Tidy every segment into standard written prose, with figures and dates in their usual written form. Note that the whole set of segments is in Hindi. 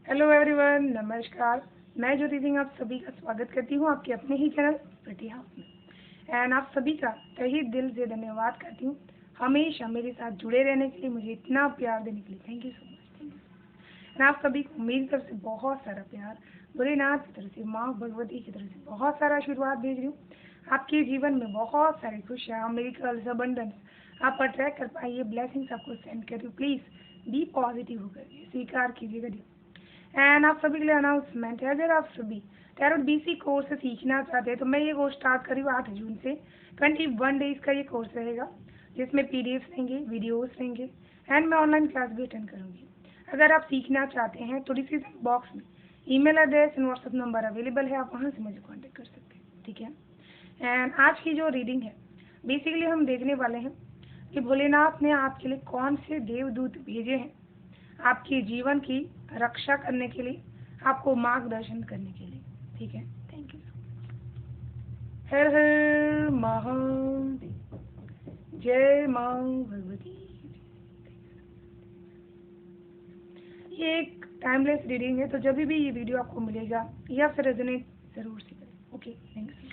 हेलो एवरीवन, नमस्कार। मैं ज्योति सिंह आप सभी का स्वागत करती हूँ आपके अपने ही चैनल प्रिटी हाउस में। एंड आप सभी का तहे दिल से धन्यवाद करती हूँ हमेशा मेरे साथ जुड़े रहने के लिए, मुझे इतना प्यार देने के लिए। Thank you so much, thank you. And आप सभी को मेरी तरफ से बहुत सारा प्यार, भोलेनाथ की तरफ से, माँ भगवती की तरफ से बहुत सारा आशीर्वाद भेज रही हूँ। आपके जीवन में बहुत सारी खुशियाँ, मिरेकल्स, अबंडेंस आप अट्रैक्ट कर पाइए, ब्लेसिंग्स आपको सेंड कर रही हूँ। प्लीज़ बी पॉजिटिव होकर स्वीकार कीजिएगा। एंड आप सभी के लिए अनाउंसमेंट है, अगर आप सभी टैरोट बीसी कोर्स सीखना चाहते हैं तो मैं ये कोर्स स्टार्ट कर रही हूँ 8 जून से। 21 डेज का ये कोर्स रहेगा, जिसमें पीडीएफ रहेंगे, वीडियोस रहेंगे एंड मैं ऑनलाइन क्लास भी अटेंड करूँगी। अगर आप सीखना चाहते हैं तो डिस्क्रिप्शन बॉक्स में email address and WhatsApp number available है, आप वहाँ से मुझे कॉन्टेक्ट कर सकते हैं, ठीक है। एंड आज की जो रीडिंग है, बेसिकली हम देखने वाले हैं कि भोलेनाथ ने आपके लिए कौन से देवदूत भेजे हैं आपके जीवन की रक्षा करने के लिए, आपको मार्गदर्शन करने के लिए, ठीक है। Thank you. हर हर महादेव, जय माँ भगवती। ये एक टाइमलेस रीडिंग है, तो जब भी ये वीडियो आपको मिलेगा या फिर रेजोनेट जरूर से करें। Okay, thanks.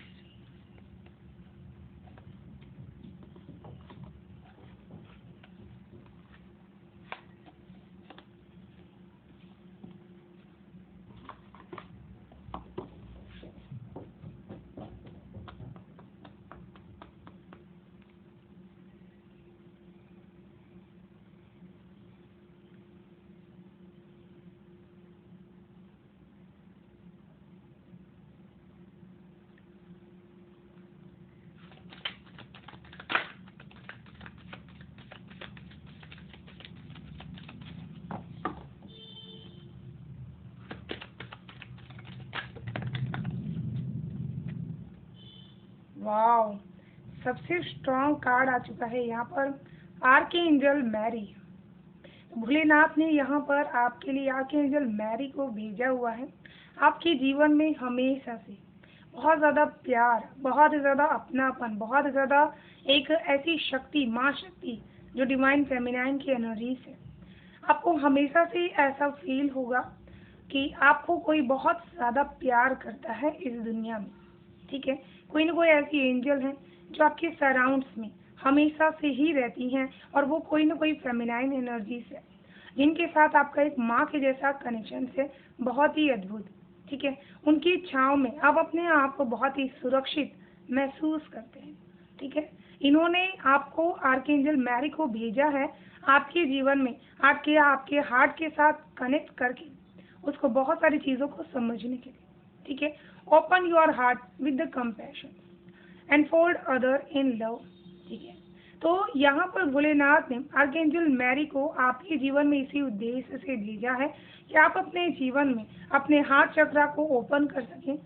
वाओ, सबसे स्ट्रॉन्ग कार्ड आ चुका है यहाँ पर, आर्कएंजल मैरी। भोलेनाथ ने यहाँ पर आपके लिए आर्कएंजल मैरी को भेजा हुआ है। आपके जीवन में हमेशा से बहुत ज़्यादा प्यार, बहुत ज़्यादा अपनापन, बहुत ज़्यादा एक ऐसी शक्ति, माँ शक्ति जो डिवाइन फेमिनाइन की एनर्जीज है, आपको हमेशा से ऐसा फील होगा कि आपको कोई बहुत ज़्यादा प्यार करता है इस दुनिया में, ठीक है। कोई ना कोई ऐसी एंजल है जो आपके सराउंड्स में हमेशा से ही रहती हैं, और वो कोई ना कोई फेमिनाइन एनर्जीज है जिनके साथ आपका एक माँ के जैसा कनेक्शन है, बहुत ही अद्भुत, ठीक है। उनकी छाँव में आप अपने आप को बहुत ही सुरक्षित महसूस करते हैं, ठीक है। इन्होंने आपको आर्कएंजल मैरी को भेजा है आपके जीवन में, आपके आपके हार्ट के साथ कनेक्ट करके उसको बहुत सारी चीज़ों को समझने के लिए, ठीक है। Open your heart with the compassion and fold other in love, ठीक है। तो यहाँ पर भोलेनाथ ने आर्कएंजल मैरी को आपके जीवन में इसी उद्देश्य से भेजा है कि आप अपने जीवन में अपने हार्ट चक्रा को ओपन कर सकें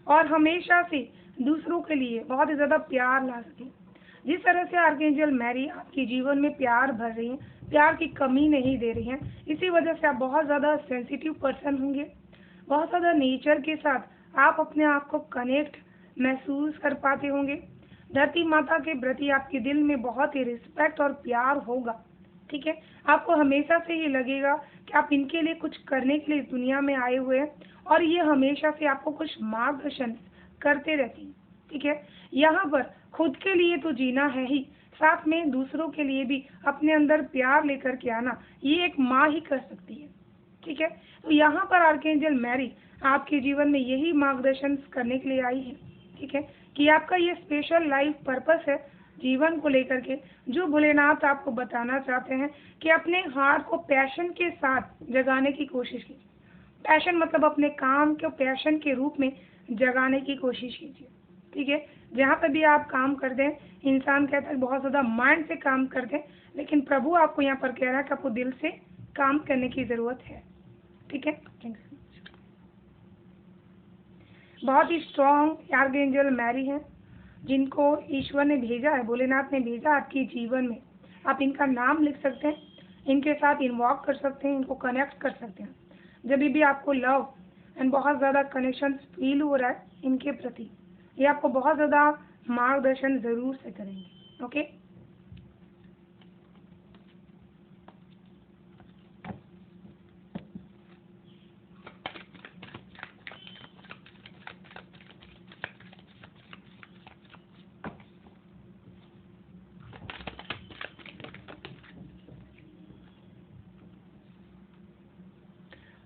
और हमेशा से दूसरों के लिए बहुत ही ज़्यादा प्यार ला सकें। जिस तरह से आर्कएंजल मैरी आपके जीवन में प्यार भर रही हैं, प्यार की कमी नहीं दे रही हैं, इसी वजह से आप बहुत ज़्यादा सेंसिटिव पर्सन होंगे, बहुत ज़्यादा नेचर के साथ आप अपने आप को कनेक्ट महसूस कर पाते होंगे। धरती माता के प्रति आपके दिल में बहुत ही रिस्पेक्ट और प्यार होगा, ठीक है। आपको हमेशा से ये लगेगा कि आप इनके लिए कुछ करने के लिए दुनिया में आए हुए हैं, और ये हमेशा से आपको कुछ मार्गदर्शन करते रहती हैं, ठीक है। यहाँ पर खुद के लिए तो जीना है ही, साथ में दूसरों के लिए भी अपने अंदर प्यार लेकर के आना, ये एक माँ ही कर सकती है, ठीक है। तो यहाँ पर आर्कएंजल मैरी आपके जीवन में यही मार्गदर्शन करने के लिए आई है, ठीक है, कि आपका ये स्पेशल लाइफ पर्पस है जीवन को लेकर के, जो भोलेनाथ आपको बताना चाहते हैं कि अपने हार्ट को पैशन के साथ जगाने की कोशिश कीजिए। पैशन मतलब अपने काम को पैशन के रूप में जगाने की कोशिश कीजिए, ठीक है। जहाँ पे भी आप काम कर दें, इंसान कहता है बहुत ज़्यादा माइंड से काम कर दें, लेकिन प्रभु आपको यहाँ पर कह रहा है कि आपको दिल से काम करने की ज़रूरत है, ठीक है। थैंक्स। बहुत ही स्ट्रॉन्ग आर्कएंजल मैरी हैं जिनको ईश्वर ने भेजा है, भोलेनाथ ने भेजा आपके जीवन में। आप इनका नाम लिख सकते हैं, इनके साथ इन्वॉल्व कर सकते हैं, इनको कनेक्ट कर सकते हैं जब भी आपको लव एंड बहुत ज़्यादा कनेक्शन फील हो रहा है इनके प्रति। ये आपको बहुत ज़्यादा मार्गदर्शन ज़रूर से करेंगे, ओके।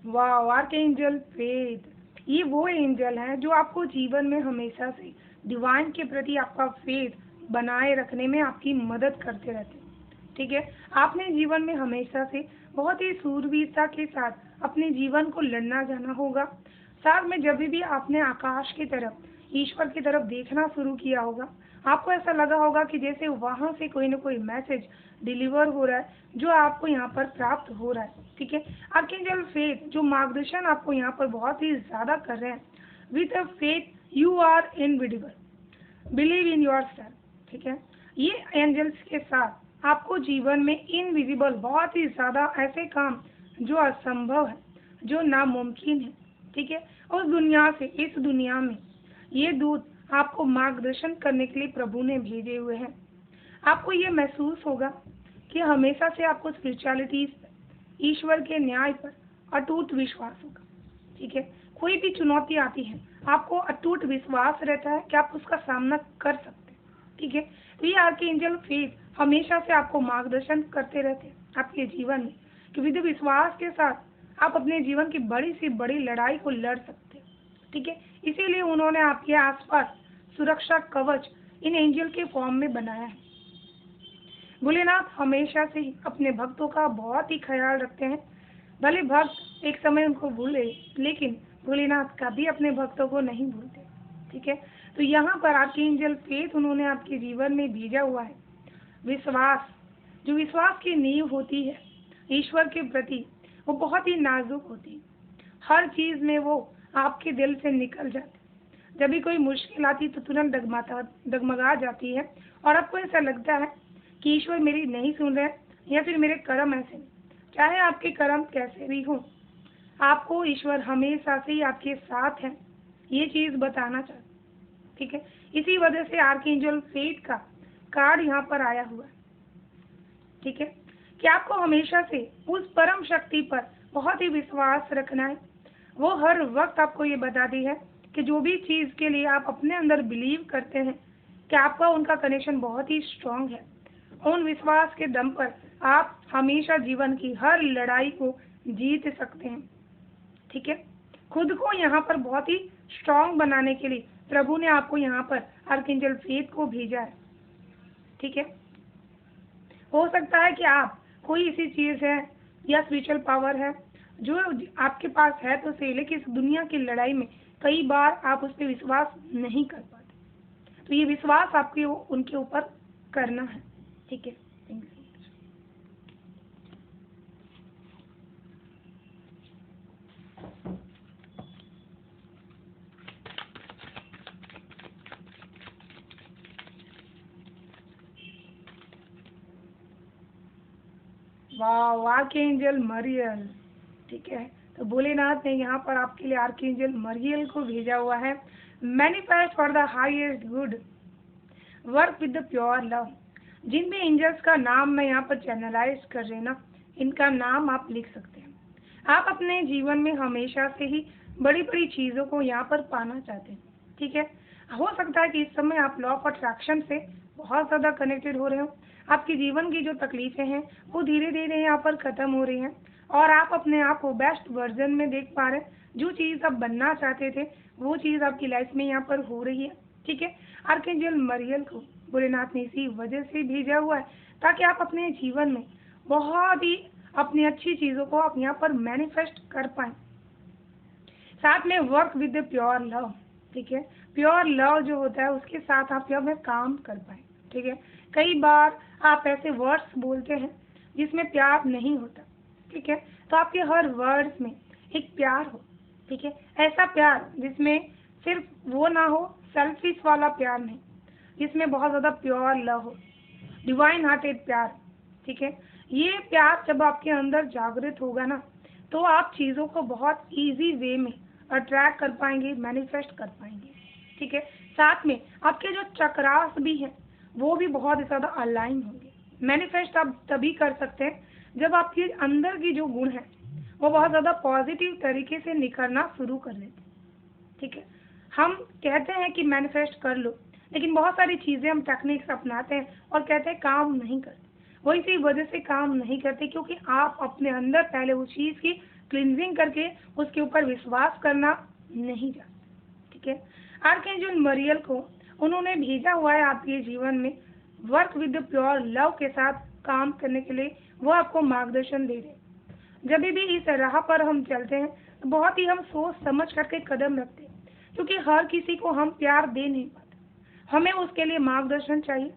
वाह, आर्कएंजल फेथ, ये वो एंजल है जो आपको जीवन में हमेशा से डिवाइन के प्रति आपका फेथ बनाए रखने में आपकी मदद करते रहते हैं। ठीक है, आपने जीवन में हमेशा से बहुत ही सूरवीरता के साथ अपने जीवन को लड़ना जाना होगा। साथ में जब भी आपने आकाश की तरफ, ईश्वर की तरफ देखना शुरू किया होगा, आपको ऐसा लगा होगा कि जैसे वहां से कोई ना कोई मैसेज डिलीवर हो रहा है जो आपको यहाँ पर प्राप्त हो रहा है। ठीक है, आर्कएंजल फेथ जो मार्गदर्शन आपको यहाँ पर बहुत ही ज्यादा कर रहे हैं। With a faith you are invisible, believe in your self. ठीक है, ये एंजल्स के साथ आपको जीवन में इनविजिबल बहुत ही ज्यादा ऐसे काम जो असंभव है, जो नामुमकिन है, ठीक है, उस दुनिया से इस दुनिया में ये दूत आपको मार्गदर्शन करने के लिए प्रभु ने भेजे हुए हैं। आपको ये महसूस होगा कि हमेशा से आपको स्पिरिचुअलिटी, ईश्वर के न्याय पर अटूट विश्वास होगा। ठीक है, कोई भी चुनौती आती है आपको अटूट विश्वास रहता है कि आप उसका सामना कर सकते हैं। ठीक है, तो ये आर्कएंजल फेथ हमेशा से आपको मार्गदर्शन करते रहते हैं आपके जीवन में कि विधि विश्वास के साथ आप अपने जीवन की बड़ी से बड़ी लड़ाई को लड़ सकते हैं। ठीक है, इसीलिए उन्होंने आपके आसपास सुरक्षा कवच इन एंजल के फॉर्म में बनाया है। भोलेनाथ हमेशा से ही अपने भक्तों का बहुत ही ख्याल रखते हैं। भले भक्त एक समय उनको भूले, लेकिन भोलेनाथ कभी अपने भक्तों को नहीं भूलते। ठीक है, तो यहाँ पर आर्कएंजल फेथ उन्होंने आपके जीवन में भेजा हुआ है। विश्वास, जो विश्वास की नींव होती है ईश्वर के प्रति, वो बहुत ही नाजुक होती है। हर चीज में वो आपके दिल से निकल जाती। जब भी कोई मुश्किल आती तो तुरंत डगमगा जाती है और आपको ऐसा लगता है कि ईश्वर मेरी नहीं सुन रहे या फिर मेरे कर्म ऐसे नहीं। चाहे आपके कर्म कैसे भी हो, आपको ईश्वर हमेशा से ही आपके साथ है, ये चीज बताना चाहते। ठीक है, इसी वजह से आर्कएंजल फेथ का कार्ड यहाँ पर आया हुआ है। ठीक है, कि आपको हमेशा से उस परम शक्ति पर बहुत ही विश्वास रखना है। वो हर वक्त आपको ये बताती है कि जो भी चीज के लिए आप अपने अंदर बिलीव करते हैं कि आपका उनका कनेक्शन बहुत ही स्ट्रांग है, उन विश्वास के दम पर आप हमेशा जीवन की हर लड़ाई को जीत सकते हैं। ठीक है, खुद को यहाँ पर बहुत ही स्ट्रांग बनाने के लिए प्रभु ने आपको यहाँ पर आर्कएंजल फेथ को भेजा है। ठीक है, हो सकता है कि आप कोई ऐसी चीज है या स्पिरिचुअल पावर है जो आपके पास है तो सही, लेकिन इस दुनिया की लड़ाई में कई बार आप उस पर विश्वास नहीं कर पाते। तो ये विश्वास आपके उनके ऊपर करना है। ठीक है, थैंक यू। वाह, आर्कएंजल मरियल। ठीक है, तो भोलेनाथ ने यहाँ पर आपके लिए आर्कएंजल मरियल को भेजा हुआ है। Manifest for the highest good, work with the pure love. जिन भी एंजल्स का नाम मैं यहाँ पर चैनलाइज कर रही ना, इनका नाम आप लिख सकते हैं। आप अपने जीवन में हमेशा से ही बड़ी बड़ी चीजों को यहाँ पर पाना चाहते हैं। ठीक है, हो सकता है कि इस समय आप लॉ ऑफ अट्रैक्शन से बहुत ज्यादा कनेक्टेड हो रहे हो। आपके जीवन की जो तकलीफें हैं वो धीरे धीरे यहाँ पर खत्म हो रही हैं और आप अपने आप को बेस्ट वर्जन में देख पा रहे हैं। जो चीज आप बनना चाहते थे वो चीज आपकी लाइफ में यहाँ पर हो रही है। ठीक है, आर्कएंजल मरियल को भोलेनाथ ने इसी वजह से भेजा हुआ है ताकि आप अपने जीवन में बहुत ही अपनी अच्छी चीजों को आप यहाँ पर मैनिफेस्ट कर पाए। साथ में वर्क विद प्योर लव। ठीक है, प्योर लव जो होता है उसके साथ आप यहाँ में काम कर पाए। ठीक है, कई बार आप ऐसे वर्ड्स बोलते हैं जिसमें प्यार नहीं होता। ठीक है, तो आपके हर वर्ड्स में एक प्यार हो। ठीक है, ऐसा प्यार जिसमें सिर्फ वो ना हो, सेल्फिश वाला प्यार नहीं, जिसमें बहुत ज्यादा प्योर लव हो, डिवाइन हार्टेड प्यार। ठीक है, ये प्यार जब आपके अंदर जागृत होगा ना, तो आप चीजों को बहुत इजी वे में अट्रैक्ट कर पाएंगे, मैनिफेस्ट कर पाएंगे। ठीक है, साथ में आपके जो चक्रास भी हैं वो भी बहुत ज्यादा अलाइन होंगे। मैनिफेस्ट आप तभी कर सकते हैं जब आपके अंदर की जो गुण है वो बहुत ज्यादा पॉजिटिव तरीके से निखरना शुरू कर लेते हैं। ठीक है, हम कहते हैं कि मैनिफेस्ट कर लो, लेकिन बहुत सारी चीजें हम टेक्निक्स अपनाते हैं और कहते हैं काम नहीं करते। वो इसी वजह से काम नहीं करते क्योंकि आप अपने अंदर पहले उस चीज की क्लिनजिंग करके उसके ऊपर विश्वास करना नहीं जाता, ठीक है। आर्कएंजल मरियल को उन्होंने भेजा हुआ है आपके जीवन में वर्क विद प्योर लव के साथ काम करने के लिए। वो आपको मार्गदर्शन दे रहे हैं। जब भी इस राह पर हम चलते हैं तो बहुत ही हम सोच समझ करके कदम रखते हैं, क्योंकि हर किसी को हम प्यार दे नहीं पाते। हमें उसके लिए मार्गदर्शन चाहिए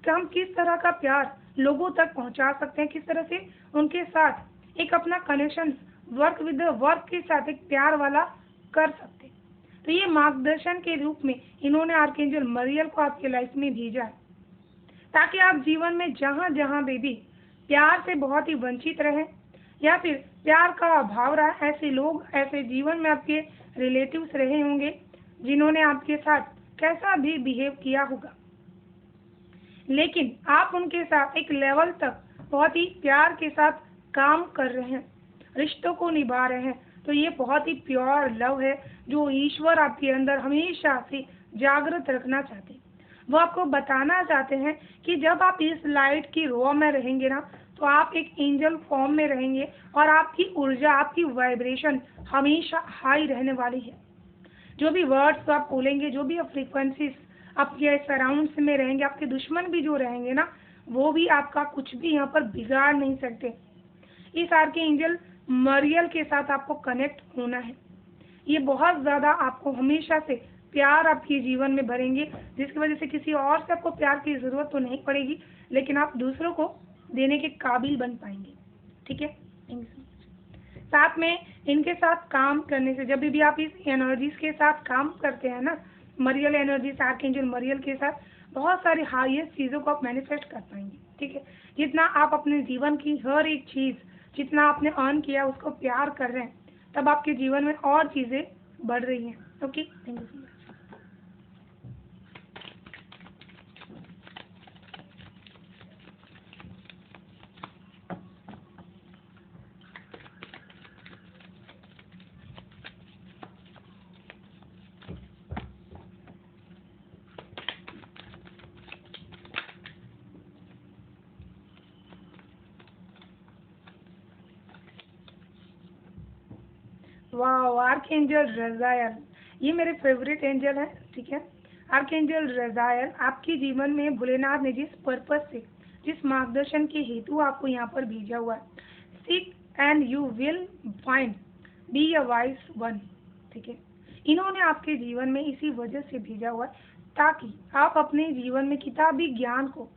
कि हम किस तरह का प्यार लोगों तक पहुंचा सकते हैं, किस तरह से उनके साथ एक अपना कनेक्शन वर्क के साथ एक प्यार वाला कर सकते हैं। तो ये मार्गदर्शन के रूप में इन्होंने आर्कएंजल मरियल को आपके लाइफ में भेजा है, ताकि आप जीवन में जहां जहां भी प्यार से बहुत ही वंचित रहे या फिर प्यार का अभाव रहा, ऐसे लोग, ऐसे जीवन में आपके रिलेटिव्स रहे होंगे जिन्होंने आपके साथ कैसा भी बिहेव किया होगा, लेकिन आप उनके साथ एक लेवल तक बहुत ही प्यार के साथ काम कर रहे हैं, रिश्तों को निभा रहे हैं, तो ये बहुत ही प्योर लव है जो ईश्वर आपके अंदर हमेशा से जागृत रखना चाहते हैं। वो आपको बताना चाहते हैं कि जब आप इस लाइट की रॉ में रहेंगे ना, तो आप एक एंजल फॉर्म में रहेंगे और आपकी ऊर्जा, आपकी वाइब्रेशन हमेशा हाई रहने वाली है। जो भी वर्ड्स आप बोलेंगे, जो भी फ्रीक्वेंसीज आपके सराउंड्स में रहेंगे, आपके दुश्मन भी जो रहेंगे ना, वो भी आपका कुछ भी यहाँ पर बिगाड़ नहीं सकते। इस आर्कएंजल मरियल के साथ आपको कनेक्ट होना है। ये बहुत ज़्यादा आपको हमेशा से प्यार आपके जीवन में भरेंगे, जिसकी वजह से किसी और से आपको प्यार की ज़रूरत तो नहीं पड़ेगी, लेकिन आप दूसरों को देने के काबिल बन पाएंगे, ठीक है। Thank you so much. साथ में इनके साथ काम करने से, जब भी आप इस एनर्जीज के साथ काम करते हैं ना, मरियल एनर्जीज, आर्कएंजल मरियल के साथ बहुत सारी हाईएस्ट चीज़ों को आप मैनिफेस्ट कर पाएंगे, ठीक है। जितना आप अपने जीवन की हर एक चीज़, जितना आपने अर्न किया उसको प्यार कर रहे हैं, तब आपके जीवन में और चीज़ें बढ़ रही हैं। Okay, thank you so much. वाह, आर्कएंजल रज़ायल, ये मेरे फेवरेट एंजल है, ठीक है। आर्कएंजल रज़ायल आपके जीवन में भोलेनाथ ने जिस पर्पस से, जिस मार्गदर्शन के हेतु आपको यहाँ पर भेजा हुआ है, seek and you will find, be a wise one, ठीक है। इन्होंने आपके जीवन में इसी वजह से भेजा हुआ है ताकि आप अपने जीवन में किताबी ज्ञान को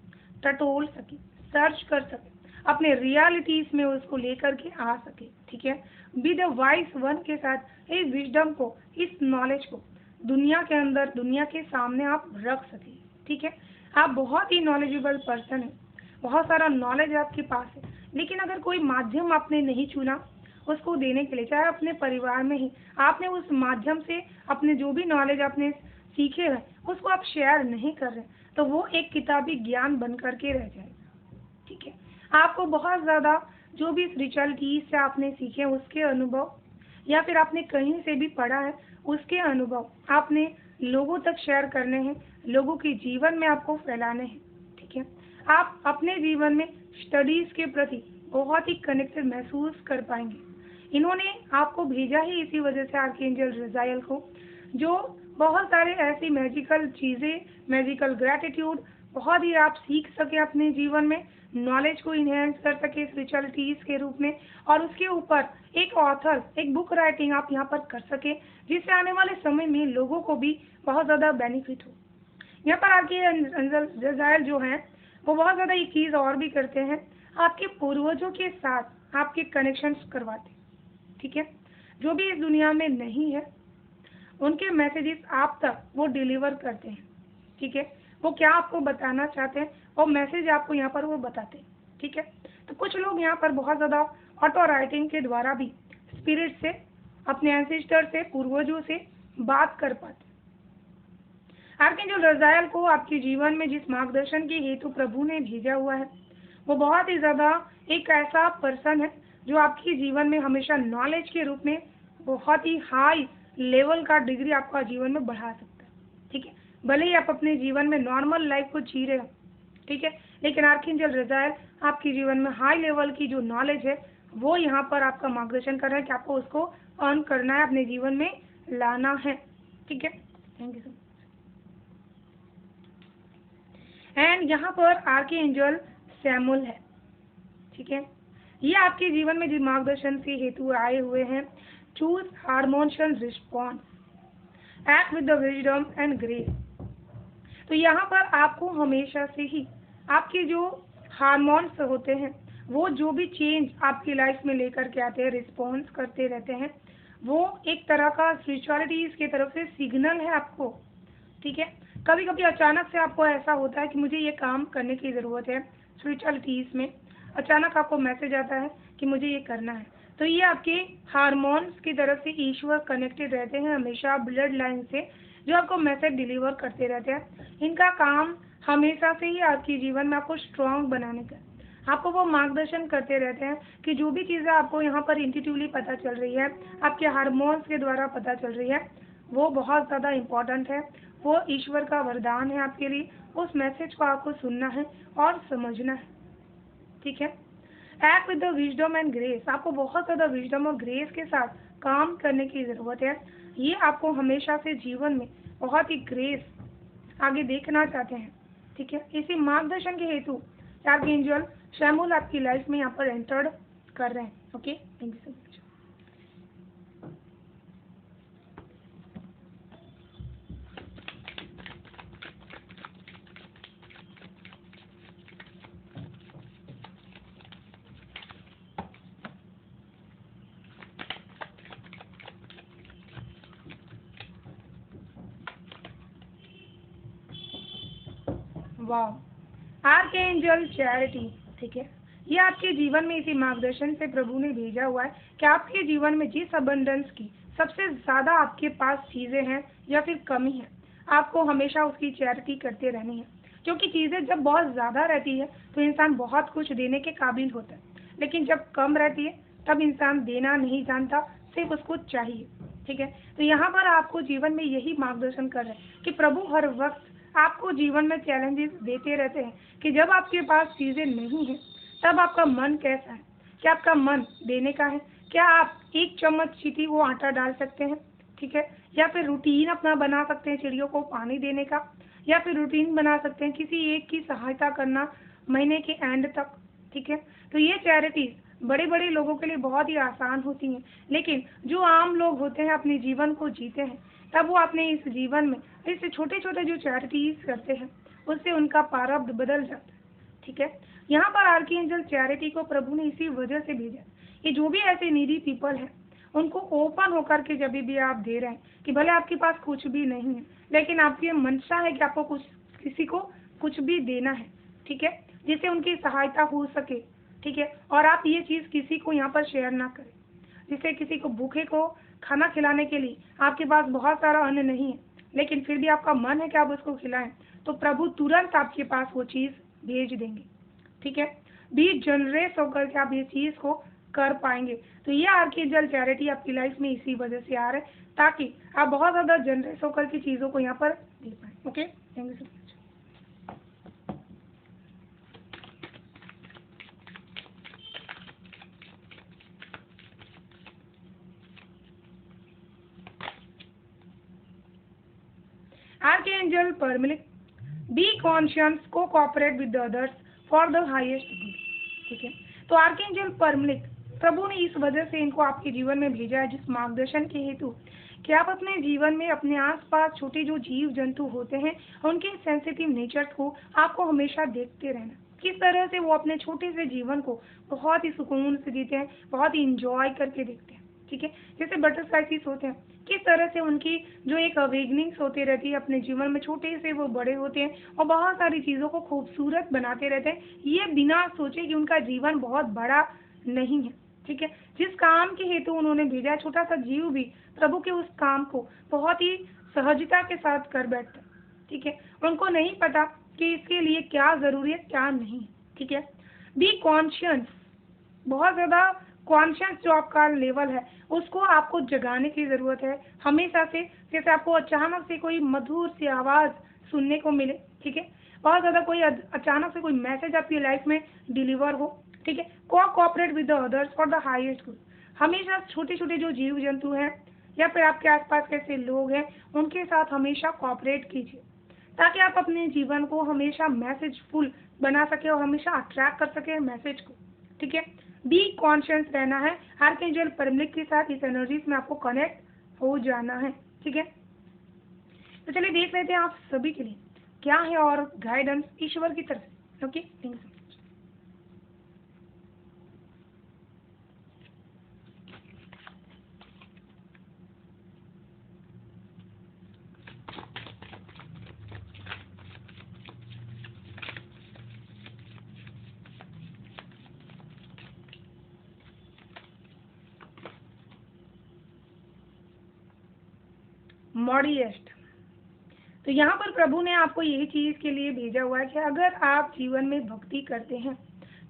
टटोल सके, सर्च कर सके, अपने रियलिटीज में उसको लेकर के आ सके, ठीक है। बी द वाइज वन के साथ इस विजडम को, इस नॉलेज को दुनिया के अंदर, दुनिया के सामने आप रख सके, ठीक है। आप बहुत ही नॉलेजेबल पर्सन है, बहुत सारा नॉलेज आपके पास है, लेकिन अगर कोई माध्यम आपने नहीं चुना उसको देने के लिए, चाहे अपने परिवार में ही आपने उस माध्यम से अपने जो भी नॉलेज आपने सीखे हैं उसको आप शेयर नहीं कर रहे, तो वो एक किताबी ज्ञान बन करके रह जाएगा, ठीक है। आपको बहुत ज़्यादा जो भी स्पिरिचुअलिटी से आपने सीखे उसके अनुभव, या फिर आपने कहीं से भी पढ़ा है उसके अनुभव आपने लोगों तक शेयर करने हैं, लोगों के जीवन में आपको फैलाने हैं, ठीक है। आप अपने जीवन में स्टडीज़ के प्रति बहुत ही कनेक्टेड महसूस कर पाएंगे। इन्होंने आपको भेजा ही इसी वजह से, आर्कएंजल रज़ायल को, जो बहुत सारे ऐसी मैजिकल चीज़ें, मैजिकल ग्रैटिट्यूड बहुत ही आप सीख सके अपने जीवन में, नॉलेज को इन्हेंस कर सके स्पिरिचुअलिटीज के रूप में, और उसके ऊपर एक ऑथर, एक बुक राइटिंग आप यहाँ पर कर सके, जिससे आने वाले समय में लोगों को भी बहुत ज़्यादा बेनिफिट हो। यहाँ पर आर्कएंजल रज़ायल जो हैं वो बहुत ज़्यादा एक चीज़ और भी करते हैं, आपके पूर्वजों के साथ आपके कनेक्शंस करवाते, ठीक है। जो भी इस दुनिया में नहीं है उनके मैसेजेस आप तक वो डिलीवर करते हैं, ठीक है। वो क्या आपको बताना चाहते हैं और मैसेज आपको यहाँ पर वो बताते हैं, ठीक है। तो कुछ लोग यहाँ पर बहुत ज़्यादा ऑटो राइटिंग के द्वारा भी स्पिरिट से, अपने एंसेस्टर से, पूर्वजों से बात कर पाते हैं। आर्कएंजल रज़ायल को आपके जीवन में जिस मार्गदर्शन के हेतु प्रभु ने भेजा हुआ है, वो बहुत ही ज़्यादा एक ऐसा पर्सन है जो आपके जीवन में हमेशा नॉलेज के रूप में बहुत ही हाई लेवल का डिग्री आपका जीवन में बढ़ा सकता है, ठीक है। भले ही आप अपने जीवन में नॉर्मल लाइफ को जी रहे हो, ठीक है, लेकिन आर्कएंजल रज़ायल आपके जीवन में हाई लेवल की जो नॉलेज है वो यहाँ पर आपका मार्गदर्शन कर रहा है कि आपको उसको अर्न करना है, अपने जीवन में लाना है। ठीक है, thank you so much. And यहाँ पर आर्कएंजल सैमुअल है। ठीक है, ये आपके जीवन में जो मार्गदर्शन से हेतु आए हुए हैं। Choose harmonious response, act with the wisdom and grace. तो यहाँ पर आपको हमेशा से ही आपके जो हार्मोन्स होते हैं, वो जो भी चेंज आपकी लाइफ में लेकर के आते हैं, रिस्पॉन्स करते रहते हैं, वो एक तरह का स्पिरिचुअलिटीज की तरफ से सिग्नल है आपको। ठीक है, कभी कभी अचानक से आपको ऐसा होता है कि मुझे ये काम करने की ज़रूरत है, स्पिरिचुअलिटीज में अचानक आपको मैसेज आता है कि मुझे ये करना है। तो ये आपके हार्मोन्स की तरफ से ईश्वर कनेक्टेड रहते हैं हमेशा ब्लड लाइन से, जो आपको मैसेज डिलीवर करते रहते हैं। इनका काम हमेशा से ही आपके जीवन में आपको स्ट्रांग बनाने का, आपको वो मार्गदर्शन करते रहते हैं कि जो भी चीज़ें आपको यहाँ पर इंट्यूटिवली पता चल रही है, आपके हार्मोन्स के द्वारा पता चल रही है, वो बहुत ज़्यादा इम्पोर्टेंट है। वो ईश्वर का वरदान है आपके लिए। उस मैसेज को आपको सुनना है और समझना है। ठीक है, act with the wisdom and grace. आपको बहुत ज़्यादा विजडम और ग्रेस के साथ काम करने की ज़रूरत है। ये आपको हमेशा से जीवन में बहुत ही ग्रेस आगे देखना चाहते हैं। ठीक है, इसी मार्गदर्शन के हेतु आर्कएंजल सैमुअल आपकी लाइफ में यहाँ पर एंटर्ड कर रहे हैं। Okay, thank you so much. वाह, आर्कएंजल चैरिटी। ठीक है, ये आपके जीवन में इसी मार्गदर्शन से प्रभु ने भेजा हुआ है कि आपके जीवन में जिस अबंडेंस की सबसे ज़्यादा आपके पास चीज़ें हैं या फिर कमी है, आपको हमेशा उसकी चैरिटी करते रहनी है। क्योंकि चीज़ें जब बहुत ज़्यादा रहती है तो इंसान बहुत कुछ देने के काबिल होता है, लेकिन जब कम रहती है तब इंसान देना नहीं जानता, सिर्फ उसको चाहिए। ठीक है, तो यहाँ पर आपको जीवन में यही मार्गदर्शन कर रहे हैं कि प्रभु हर वक्त आपको जीवन में चैलेंजेस देते रहते हैं कि जब आपके पास चीज़ें नहीं हैं तब आपका मन कैसा है, क्या आपका मन देने का है, क्या आप एक चम्मच चीटी वो आटा डाल सकते हैं। ठीक है, या फिर रूटीन अपना बना सकते हैं चिड़ियों को पानी देने का, या फिर रूटीन बना सकते हैं किसी एक की सहायता करना महीने के एंड तक। ठीक है, तो ये चैरिटीज बड़े बड़े लोगों के लिए बहुत ही आसान होती हैं, लेकिन जो आम लोग होते हैं अपने जीवन को जीते हैं, तब वो अपने इस जीवन में ऐसे छोटे छोटे जो चैरिटीज करते हैं उससे उनका प्रारब्ध बदल जाता है। ठीक है, यहाँ पर आर्कएंजल चैरिटी को प्रभु ने इसी वजह से भेजा कि जो भी ऐसे नीडी पीपल हैं उनको ओपन होकर के जब भी आप दे रहे हैं कि भले आपके पास कुछ भी नहीं है, लेकिन आपकी मंशा है कि आपको कुछ किसी को कुछ भी देना है। ठीक है, जिससे उनकी सहायता हो सके। ठीक है, और आप ये चीज़ किसी को यहाँ पर शेयर ना करें, जिससे किसी को भूखे को खाना खिलाने के लिए आपके पास बहुत सारा अन्न नहीं है, लेकिन फिर भी आपका मन है कि आप उसको खिलाएं, तो प्रभु तुरंत आपके पास वो चीज़ भेज देंगे। ठीक है, बी जनरस होकर के आप ये चीज़ को कर पाएंगे। तो ये आर्कएंजल चैरिटी आपकी लाइफ में इसी वजह से आ रहा है, ताकि आप बहुत ज़्यादा जनरस होकर की चीज़ों को यहाँ पर दे पाएँ। Okay, thank you so much. Archangel परमिलिक, बी कॉन्शियस को cooperate with others for the highest good. ठीक है, तो आर्कएंजल परमिलिक प्रभु ने इस वजह से इनको आपके जीवन में भेजा है, जिस मार्गदर्शन के हेतु कि आप अपने जीवन में अपने आसपास छोटे जो जीव जंतु होते हैं उनके सेंसिटिव नेचर को आपको हमेशा देखते रहना, किस तरह से वो अपने छोटे से जीवन को बहुत ही सुकून से जीते हैं, बहुत ही इंजॉय करके देखते हैं। ठीक है, जैसे बटरफ्लाइज होते हैं, किस तरह से उनकी जो एक अवेगनिंग्स होती रहती है अपने जीवन में, छोटे से वो बड़े होते हैं और बहुत सारी चीज़ों को खूबसूरत बनाते रहते हैं, ये बिना सोचे कि उनका जीवन बहुत बड़ा नहीं है। ठीक है, जिस काम के हेतु उन्होंने भेजा, छोटा सा जीव भी प्रभु के उस काम को बहुत ही सहजता के साथ कर बैठता। ठीक है, उनको नहीं पता कि इसके लिए क्या जरूरी है क्या नहीं। ठीक है, बी कॉन्शियस, बहुत ज़्यादा कॉन्शियस जो आपका लेवल है उसको आपको जगाने की ज़रूरत है हमेशा से। जैसे आपको अचानक से कोई मधुर सी आवाज़ सुनने को मिले, ठीक है, बहुत ज़्यादा कोई अचानक से कोई मैसेज आपकी लाइफ में डिलीवर हो, ठीक है। Cooperate with the others for the highest good. हमेशा छोटे छोटे जो जीव जंतु हैं या फिर आपके आसपास कैसे लोग हैं उनके साथ हमेशा कोऑपरेट कीजिए, ताकि आप अपने जीवन को हमेशा मैसेजफुल बना सके और हमेशा अट्रैक्ट कर सके मैसेज को, ठीक है। बी कॉन्शियस रहना है, आर्कएंजल परमलिक के साथ इस एनर्जीज में आपको कनेक्ट हो जाना है, ठीक है। तो चलिए देख लेते हैं आप सभी के लिए क्या है और गाइडेंस ईश्वर की तरफ से। Okay, thank you. मॉडिएस्ट। तो यहाँ पर प्रभु ने आपको यही चीज के लिए भेजा हुआ है कि अगर आप जीवन में भक्ति करते हैं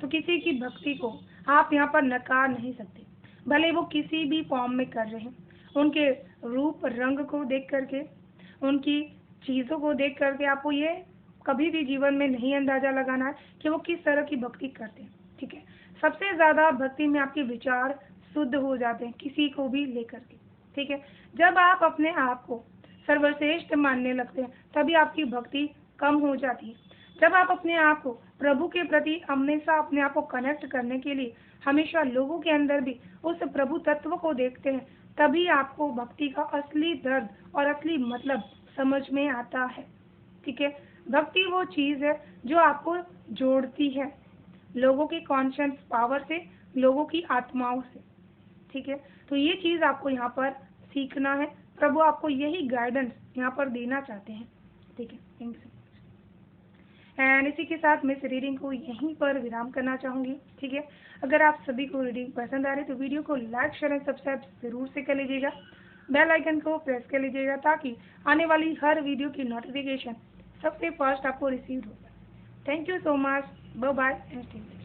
तो किसी की भक्ति को आप यहाँ पर नकार नहीं सकते, भले वो किसी भी फॉर्म में कर रहे हैं। उनके रूप रंग को देख करके, उनकी चीजों को देख करके आपको ये कभी भी जीवन में नहीं अंदाजा लगाना है कि वो किस तरह की भक्ति करते हैं, ठीक है। सबसे ज्यादा भक्ति में आपके विचार शुद्ध हो जाते हैं किसी को भी लेकर के, ठीक है। जब आप अपने आप को सर्वश्रेष्ठ मानने लगते हैं तभी आपकी भक्ति कम हो जाती है। जब आप अपने आप को प्रभु के प्रति हमेशा अपने आप को कनेक्ट करने के लिए हमेशा लोगों के अंदर भी उस प्रभु तत्व को देखते हैं, तभी आपको भक्ति का असली दर्द और असली मतलब समझ में आता है, ठीक है। भक्ति वो चीज है जो आपको जोड़ती है लोगों की कॉन्शियस पावर से, लोगों की आत्माओं से, ठीक है। तो ये चीज आपको यहाँ पर सीखना है। प्रभु आपको यही गाइडेंस यहाँ पर देना चाहते हैं, ठीक है। Thank you. एंड इसी के साथ मैं इस रीडिंग को यहीं पर विराम करना चाहूंगी, ठीक है। अगर आप सभी को रीडिंग पसंद आ रही तो वीडियो को लाइक शेयर एंड सब्सक्राइब जरूर से कर लीजिएगा। बेल आइकन को प्रेस कर लीजिएगा ताकि आने वाली हर वीडियो की नोटिफिकेशन सबसे फर्स्ट आपको रिसीव हो। Thank you so much. Bye bye and